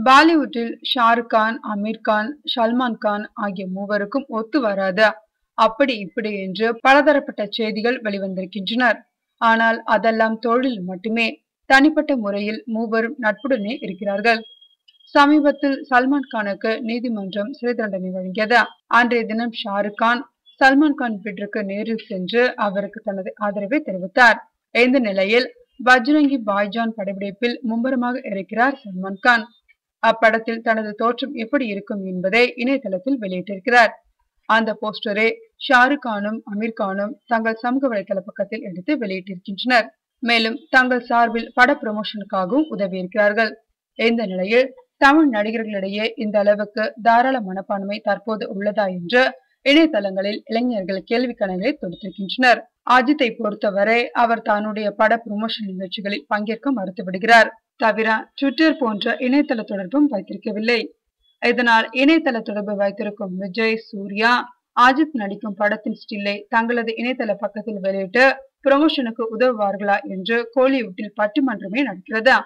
பாலிவுட்டில் ஷாருக் கான், அமீர் கான், சல்மான் கான் ஆகிய மூவருக்கும் ஒத்து வராது. அப்படி இப்படி என்று பலதரப்பட்ட செய்திகள் வெளிவந்திருக்கின்றன. ஆனால் அதெல்லாம் தொழில் மட்டுமே. தனிப்பட்ட முறையில் மூவரும் நட்புடனே இருக்கிறார்கள். சமீபத்தில் சல்மான் கானுக்கு நீதிமன்றம் சிறை தண்டனை வழங்கியது. அன்றைய தினம் ஷாருக் கான் சல்மான் கான் வீட்டிற்கு நேரில் சென்று அவருக்கு தனது ஆதரவை தெரிவித்தார். இந்த நிலையில் பஜ்ரங்கி பாய்ஜான் படப்பிடிப்பில் மும்முரமாக இருக்கிறார் சல்மான் கான். அப்படத்தில் தனது தோற்றம் எப்படி இருக்கும் என்பதை இணையதளத்தில் வெளியிட்டிருக்கிறார். அந்த போஸ்டரை ஷாருக் கானும் அமீர் கானும் தங்கள் சமூக வலைதள பக்கத்தில் எடுத்து வெளியிட்டிருக்கின்றனர். மேலும் தங்கள் சார்பில் பட ப்ரமோஷனுக்காகவும் உதவியிருக்கிறார்கள். இந்த நிலையில் தமிழ் நடிகர்களிடையே இந்த அளவுக்கு தாராள மனப்பான்மை தற்போது உள்ளதா என்று இணையதளங்களில் இளைஞர்கள் கேள்வி கணைகளை தொடுத்திருக்கின்றனர். அஜித்தை பொறுத்தவரை அவர் தன்னுடைய பட ப்ரமோஷன் நிகழ்ச்சிகளில் பங்கேற்க மறுத்துவிடுகிறார். தவிர ட்விட்டர் போன்ற இணையதள தொடர்பும் வைத்திருக்கவில்லை. இதனால் இணையதள தொடர்பு வைத்திருக்கும் விஜய், சூர்யா, அஜித் நடிக்கும் படத்தின் ஸ்டில்லை தங்களது இணையதள பக்கத்தில் வெளியிட்டு ப்ரமோஷனுக்கு உதவுவார்களா என்று கோலிவுட்டில் பட்டிமன்றமே நடக்கிறது.